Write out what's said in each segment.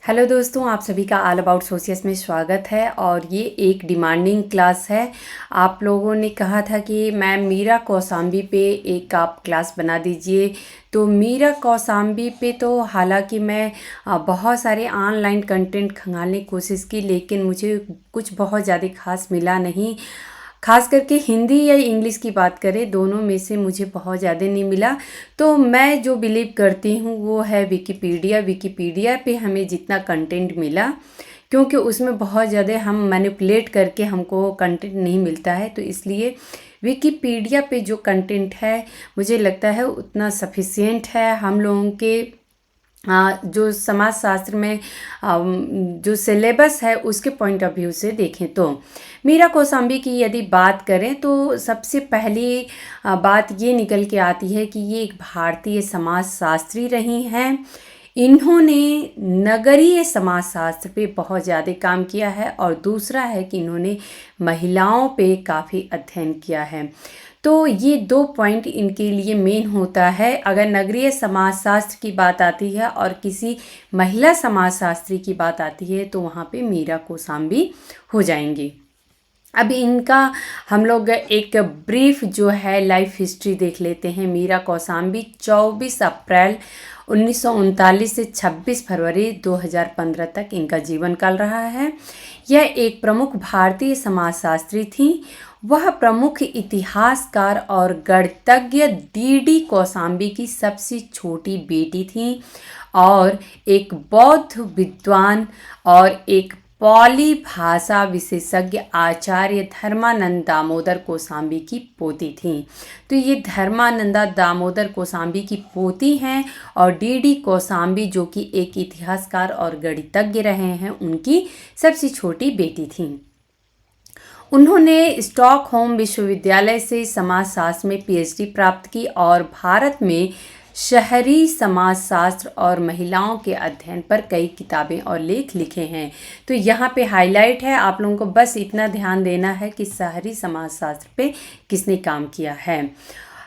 Hello दोस्तों, आप सभी का ऑल अबाउट सोशियस में स्वागत है। और ये एक डिमांडिंग क्लास है। आप लोगों ने कहा था कि मैम मीरा कौसाम्बी पे एक आप क्लास बना दीजिए। तो मीरा कौसाम्बी पे तो हालांकि मैं बहुत सारे ऑनलाइन कंटेंट खंगालने की कोशिश की, लेकिन मुझे कुछ बहुत ज़्यादा खास मिला नहीं। खास करके हिंदी या इंग्लिश की बात करें, दोनों में से मुझे बहुत ज़्यादा नहीं मिला। तो मैं जो बिलीव करती हूँ वो है विकिपीडिया। विकिपीडिया पे हमें जितना कंटेंट मिला, क्योंकि उसमें बहुत ज़्यादा हम मैनिपुलेट करके हमको कंटेंट नहीं मिलता है, तो इसलिए विकिपीडिया पे जो कंटेंट है मुझे लगता है उतना सफिशिएंट है। हम लोगों के जो समाजशास्त्र में जो सिलेबस है उसके पॉइंट ऑफ व्यू से देखें तो मीरा कौसाम्बी की यदि बात करें तो सबसे पहली बात ये निकल के आती है कि ये एक भारतीय समाजशास्त्री रही हैं। इन्होंने नगरीय समाजशास्त्र पे बहुत ज़्यादा काम किया है, और दूसरा है कि इन्होंने महिलाओं पे काफ़ी अध्ययन किया है। तो ये दो पॉइंट इनके लिए मेन होता है। अगर नगरीय समाजशास्त्र की बात आती है और किसी महिला समाजशास्त्री की बात आती है तो वहाँ पे मीरा कौसाम्बी हो जाएंगी। अब इनका हम लोग एक ब्रीफ जो है लाइफ हिस्ट्री देख लेते हैं। मीरा कौसाम्बी 24 अप्रैल 1939 से 26 फरवरी 2015 तक इनका जीवन काल रहा है। यह एक प्रमुख भारतीय समाजशास्त्री थी। वह प्रमुख इतिहासकार और गणितज्ञ डी कौसाम्बी की सबसे छोटी बेटी थी, और एक बौद्ध विद्वान और एक पाली भाषा विशेषज्ञ आचार्य धर्मानंद दामोदर कौसाम्बी की पोती थी। तो ये धर्मानंदा दामोदर कौसाम्बी की पोती हैं, और डी कौसाम्बी जो कि एक इतिहासकार और गणितज्ञ रहे हैं, उनकी सबसे छोटी बेटी थी। उन्होंने स्टॉकहोम विश्वविद्यालय से समाजशास्त्र में पीएचडी प्राप्त की और भारत में शहरी समाजशास्त्र और महिलाओं के अध्ययन पर कई किताबें और लेख लिखे हैं। तो यहाँ पे हाईलाइट है, आप लोगों को बस इतना ध्यान देना है कि शहरी समाजशास्त्र पे किसने काम किया है।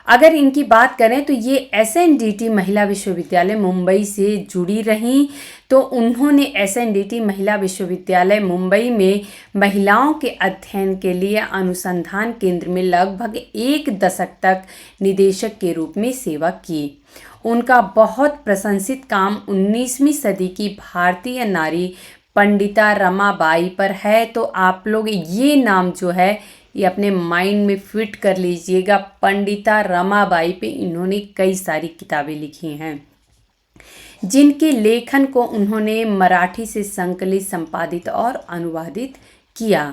अगर इनकी बात करें तो ये एसएनडीटी महिला विश्वविद्यालय मुंबई से जुड़ी रहीं। तो उन्होंने एसएनडीटी महिला विश्वविद्यालय मुंबई में महिलाओं के अध्ययन के लिए अनुसंधान केंद्र में लगभग 1 दशक तक निदेशक के रूप में सेवा की। उनका बहुत प्रशंसित काम 19वीं सदी की भारतीय नारी पंडिता रमाबाई पर है। तो आप लोग ये नाम जो है ये अपने माइंड में फिट कर लीजिएगा। पंडिता रमाबाई पे इन्होंने कई सारी किताबें लिखी हैं, जिनके लेखन को उन्होंने मराठी से संकलित, संपादित और अनुवादित किया।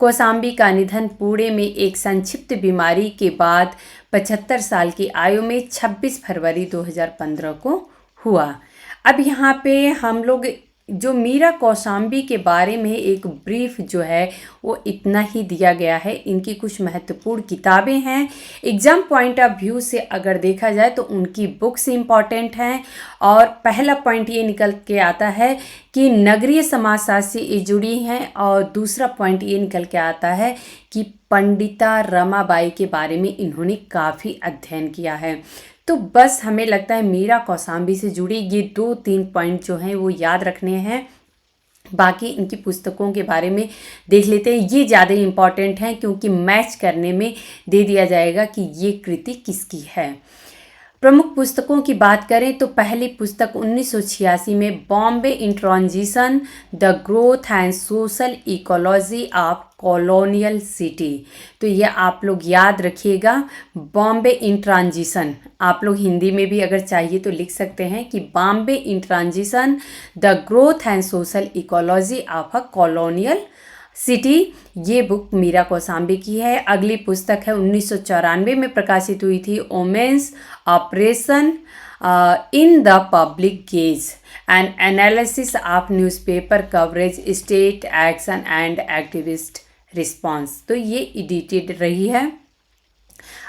कौसाम्बी का निधन पुणे में एक संक्षिप्त बीमारी के बाद 75 साल की आयु में 26 फरवरी 2015 को हुआ। अब यहाँ पे हम लोग जो मीरा कौसाम्बी के बारे में एक ब्रीफ जो है वो इतना ही दिया गया है। इनकी कुछ महत्वपूर्ण किताबें हैं। एग्ज़ाम पॉइंट ऑफ व्यू से अगर देखा जाए तो उनकी बुक्स इम्पॉर्टेंट हैं। और पहला पॉइंट ये निकल के आता है कि नगरीय समाजशास्त्र से ये जुड़ी हैं, और दूसरा पॉइंट ये निकल के आता है कि पंडिता रमाबाई के बारे में इन्होंने काफ़ी अध्ययन किया है। तो बस हमें लगता है मीरा कौसाम्बी से जुड़ी ये 2-3 पॉइंट जो हैं वो याद रखने हैं। बाकी इनकी पुस्तकों के बारे में देख लेते हैं। ये ज़्यादा इम्पॉर्टेंट हैं क्योंकि मैच करने में दे दिया जाएगा कि ये कृति किसकी है। प्रमुख पुस्तकों की बात करें तो पहली पुस्तक 1986 में बॉम्बे इन transition, the growth and social ecology of colonial city. तो ये आप लोग याद रखिएगा, बॉम्बे इन ट्रांजिशन। आप लोग हिंदी में भी अगर चाहिए तो लिख सकते हैं कि बॉम्बे इन transition, the growth and social ecology of a colonial city. ये बुक मीरा कौसाम्बी की है। अगली पुस्तक है 1994 में प्रकाशित हुई थी, women's operation in the public gauge, N analysis of newspaper coverage, state action and activist response. तो ये एडिटेड रही है।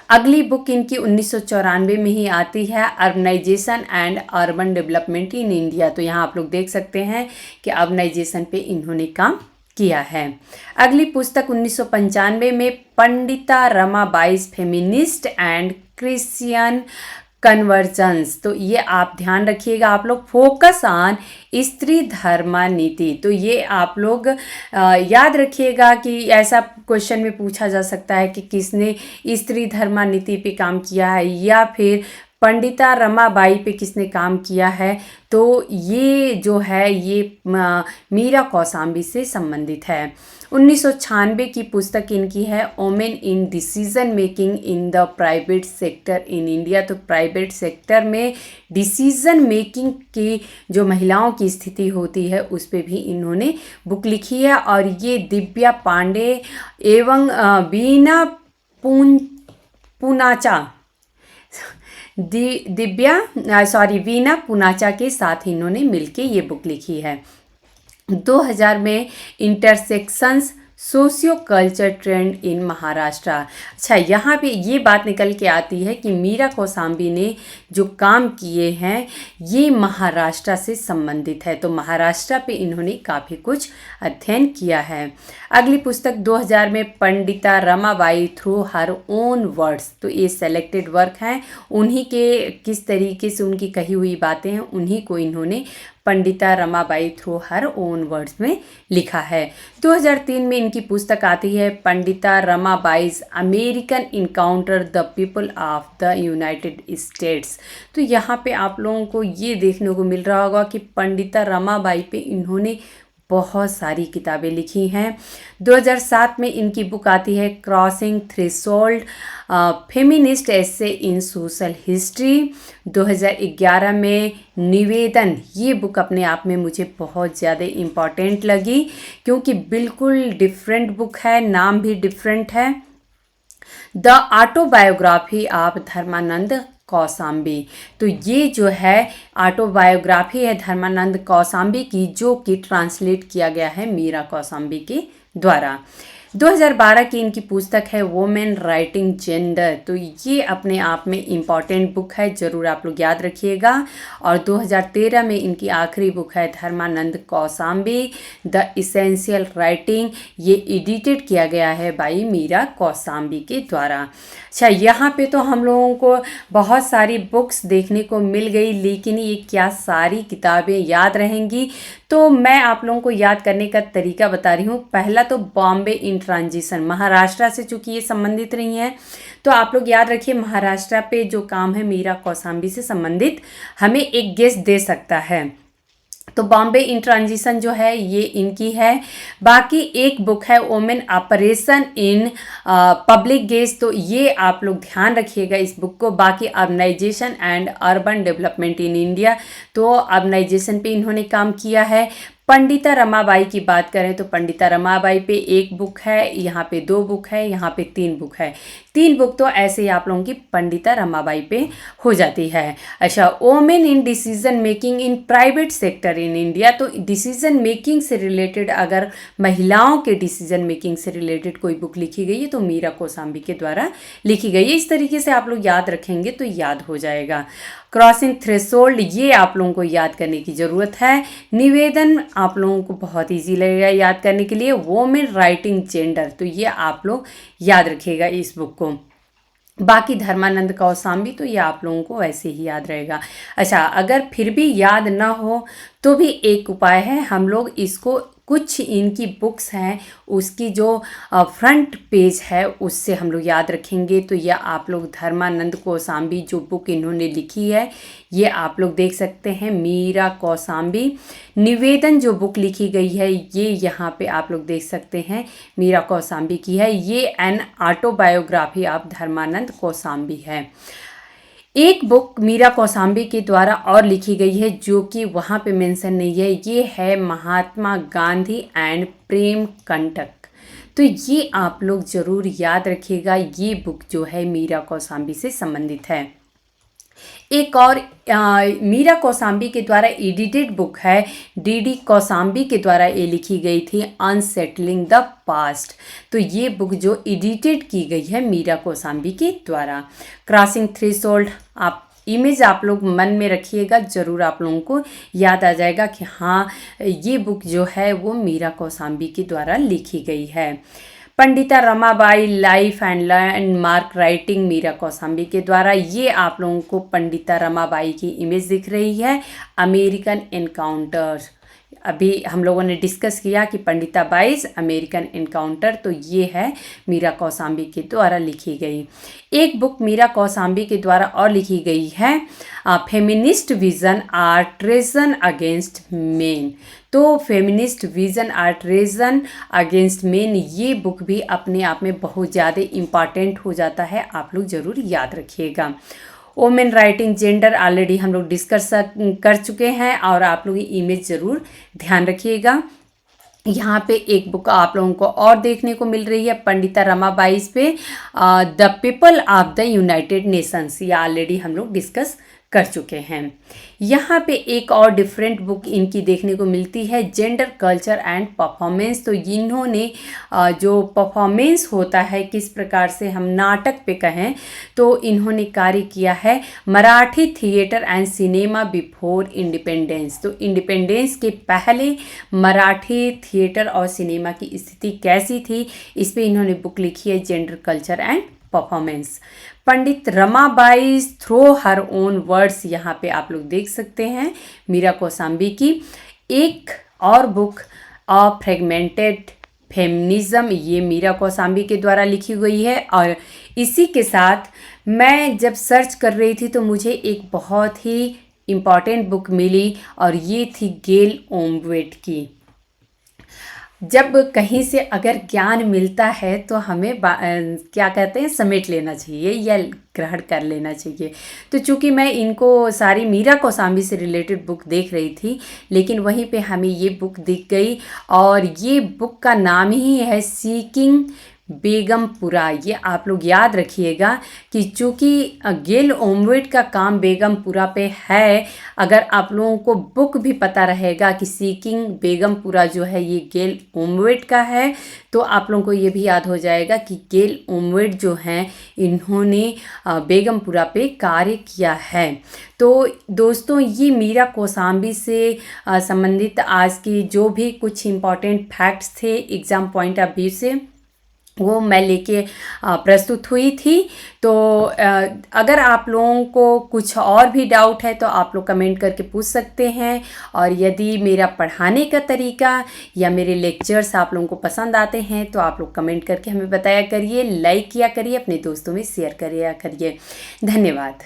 अगली बुक इनकी 1994 में ही आती है, urbanisation and urban development in India. तो यहाँ आप लोग देख सकते हैं कि अर्बनाइजेशन पे इन्होंने काम किया है। अगली पुस्तक 1995 में Pandita Ramabai feminist and Christian convergence. तो ये आप ध्यान रखिएगा आप लोग। फोकस ऑन स्त्री धर्मानीति, तो ये आप लोग याद रखिएगा कि ऐसा क्वेश्चन में पूछा जा सकता है कि किसने स्त्री धर्मानीति पे काम किया है या फिर पंडिता रमाबाई पे किसने काम किया है। तो ये जो है ये मीरा कौसाम्बी से संबंधित है। 1996 की पुस्तक इनकी है women in decision making in the private sector in India. तो प्राइवेट सेक्टर में डिसीजन मेकिंग की जो महिलाओं की स्थिति होती है उस पे भी इन्होंने बुक लिखी है। और ये दिव्या पांडे एवं वीना पूनाचा वीना पूनाचा के साथ इन्होंने मिलके ये बुक लिखी है। 2000 में इंटरसेक्शंस सोशियो कल्चर ट्रेंड इन महाराष्ट्र। अच्छा, यहाँ पे ये बात निकल के आती है कि मीरा कौसाम्बी ने जो काम किए हैं ये महाराष्ट्र से संबंधित है। तो महाराष्ट्र पे इन्होंने काफ़ी कुछ अध्ययन किया है। अगली पुस्तक 2000 में पंडिता रमाबाई थ्रू हर ओन वर्ड्स। तो ये सेलेक्टेड वर्क हैं, उन्हीं के किस तरीके से उनकी कही हुई बातें हैं उन्हीं को इन्होंने पंडिता रमाबाई थ्रू हर ओन वर्ड्स में लिखा है। 2003 में इनकी पुस्तक आती है Pandita Ramabai's American encounter the people of the United States. तो यहाँ पे आप लोगों को ये देखने को मिल रहा होगा कि पंडिता रमाबाई पे इन्होंने बहुत सारी किताबें लिखी हैं। 2007 में इनकी बुक आती है क्रॉसिंग थ्रेशोल्ड फेमिनिस्ट एसे इन सोशल हिस्ट्री। 2011 में निवेदन, ये बुक अपने आप में मुझे बहुत ज़्यादा इम्पॉर्टेंट लगी क्योंकि बिल्कुल डिफरेंट बुक है, नाम भी डिफरेंट है। The autobiography of Dharmanand Kaushambi. तो ये जो है ऑटोबायोग्राफी है धर्मानंद कौसाम्बी की, जो कि ट्रांसलेट किया गया है मीरा कौसाम्बी के द्वारा। 2012 की इनकी पुस्तक है वोमेन राइटिंग जेंडर। तो ये अपने आप में इम्पॉर्टेंट बुक है, ज़रूर आप लोग याद रखिएगा। और 2013 में इनकी आखिरी बुक है Dharmanand Kaushambi the essential writing. ये एडिटेड किया गया है बाई मीरा कौसाम्बी के द्वारा। अच्छा, यहाँ पे तो हम लोगों को बहुत सारी बुक्स देखने को मिल गई, लेकिन ये क्या सारी किताबें याद रहेंगी? तो मैं आप लोगों को याद करने का तरीका बता रही हूँ। पहला तो बॉम्बे इन ट्रांजिशन, महाराष्ट्र से चूंकि ये संबंधित रही हैं तो आप लोग याद रखिए महाराष्ट्र पे जो काम है मीरा कौसाम्बी से संबंधित हमें एक गेस दे सकता है। तो बॉम्बे इन ट्रांजिशन जो है ये इनकी है। बाकी एक बुक है women operation in public gauge. तो ये आप लोग ध्यान रखिएगा इस बुक को। बाकी urbanisation and urban development in India, तो अर्बनाइजेशन पे इन्होंने काम किया है। पंडिता रमाबाई की बात करें तो पंडिता रमाबाई पे एक बुक है, यहाँ पे 2 बुक है, यहाँ पे 3 बुक है। 3 बुक तो ऐसे ही आप लोगों की पंडिता रमाबाई पे हो जाती है। अच्छा, women in decision making in private sector in India. तो डिसीजन मेकिंग से रिलेटेड, अगर महिलाओं के डिसीजन मेकिंग से रिलेटेड कोई बुक लिखी गई है तो मीरा कौसाम्बी के द्वारा लिखी गई है। इस तरीके से आप लोग याद रखेंगे तो याद हो जाएगा। क्रॉसिंग थ्रेशोल्ड, ये आप लोगों को याद करने की ज़रूरत है। निवेदन आप लोगों को बहुत इजी लगेगा याद करने के लिए। वोमेन राइटिंग जेंडर, तो ये आप लोग याद रखिएगा इस बुक को। बाकी धर्मानंद कौसाम्बी तो ये आप लोगों को वैसे ही याद रहेगा। अच्छा, अगर फिर भी याद ना हो तो भी एक उपाय है, हम लोग इसको कुछ इनकी बुक्स हैं उसकी जो फ्रंट पेज है उससे हम लोग याद रखेंगे। तो यह आप लोग धर्मानंद कौसाम्बी जो बुक इन्होंने लिखी है ये आप लोग देख सकते हैं, मीरा कौसाम्बी। निवेदन जो बुक लिखी गई है ये यहाँ पे आप लोग देख सकते हैं मीरा कौसाम्बी की है। ये an autobiography of Dharmanand Kaushambi है। एक बुक मीरा कौसाम्बी के द्वारा और लिखी गई है जो कि वहाँ पे मेंशन नहीं है, ये है महात्मा गांधी एंड प्रेम कंटक। तो ये आप लोग ज़रूर याद रखिएगा, ये बुक जो है मीरा कौसाम्बी से संबंधित है। एक और मीरा कौसाम्बी के द्वारा एडिटेड बुक है, डी कौसाम्बी के द्वारा ये लिखी गई थी अनसेटलिंग द पास्ट। तो ये बुक जो एडिटेड की गई है मीरा कौसाम्बी के द्वारा। क्रॉसिंग थ्रेशोल्ड, आप इमेज आप लोग मन में रखिएगा, ज़रूर आप लोगों को याद आ जाएगा कि हाँ ये बुक जो है वो मीरा कौसाम्बी के द्वारा लिखी गई है। Pandita Ramabai life and landmark writing Meera Kaushambi के द्वारा। ये आप लोगों को पंडिता रमाबाई की इमेज दिख रही है, अमेरिकन एनकाउंटर। अभी हम लोगों ने डिस्कस किया कि पंडिता बाईस अमेरिकन एनकाउंटर, तो ये है मीरा कौशाम्बी के द्वारा लिखी गई। एक बुक मीरा कौशाम्बी के द्वारा और लिखी गई है, feminist vision or treason against men. तो feminist vision or treason against men, ये बुक भी अपने आप में बहुत ज़्यादा इम्पॉर्टेंट हो जाता है, आप लोग ज़रूर याद रखिएगा। वोमेन राइटिंग जेंडर ऑलरेडी हम लोग डिस्कस कर चुके हैं, और आप लोग इमेज ज़रूर ध्यान रखिएगा। यहाँ पे एक बुक आप लोगों को और देखने को मिल रही है पंडिता रमाबाई पे, the people of the United Nations. ये ऑलरेडी हम लोग डिस्कस कर चुके हैं। यहाँ पे एक और डिफरेंट बुक इनकी देखने को मिलती है, जेंडर कल्चर एंड परफॉर्मेंस। तो इन्होंने जो परफॉर्मेंस होता है, किस प्रकार से हम नाटक पे कहें, तो इन्होंने कार्य किया है Marathi theatre and cinema before independence. तो इंडिपेंडेंस के पहले मराठी थिएटर और सिनेमा की स्थिति कैसी थी, इस पे इन्होंने बुक लिखी है, gender culture and performance. Pandit Ramabai through her own words, यहाँ पे आप लोग देख सकते हैं मीरा कौशाम्बी की। एक और बुक अ फ्रेगमेंटेड फेमिनिज्म, ये मीरा कौशाम्बी के द्वारा लिखी गई है। और इसी के साथ मैं जब सर्च कर रही थी तो मुझे एक बहुत ही इम्पॉर्टेंट बुक मिली, और ये थी गेल ओमवेट की। जब कहीं से अगर ज्ञान मिलता है तो हमें क्या कहते हैं, समेट लेना चाहिए या ग्रहण कर लेना चाहिए। तो चूंकि मैं इनको सारी मीरा कौशाम्बी से रिलेटेड बुक देख रही थी, लेकिन वहीं पे हमें ये बुक दिख गई, और ये बुक का नाम ही है सीकिंग बेगमपुरा। ये आप लोग याद रखिएगा कि चूँकि गेल ओमवेट का काम बेगमपुरा पे है, अगर आप लोगों को बुक भी पता रहेगा कि सीकिंग बेगमपुरा जो है ये गेल ओमवेट का है, तो आप लोगों को ये भी याद हो जाएगा कि गेल ओमवेट जो हैं इन्होंने बेगमपुरा पे कार्य किया है। तो दोस्तों, ये मीरा कौशाम्बी से संबंधित आज की जो भी कुछ इम्पॉर्टेंट फैक्ट्स थे एग्ज़ाम पॉइंट ऑफ व्यू से, वो मैं लेके प्रस्तुत हुई थी। तो अगर आप लोगों को कुछ और भी डाउट है तो आप लोग कमेंट करके पूछ सकते हैं, और यदि मेरा पढ़ाने का तरीका या मेरे लेक्चर्स आप लोगों को पसंद आते हैं तो आप लोग कमेंट करके हमें बताया करिए, लाइक किया करिए, अपने दोस्तों में शेयर करिए। धन्यवाद।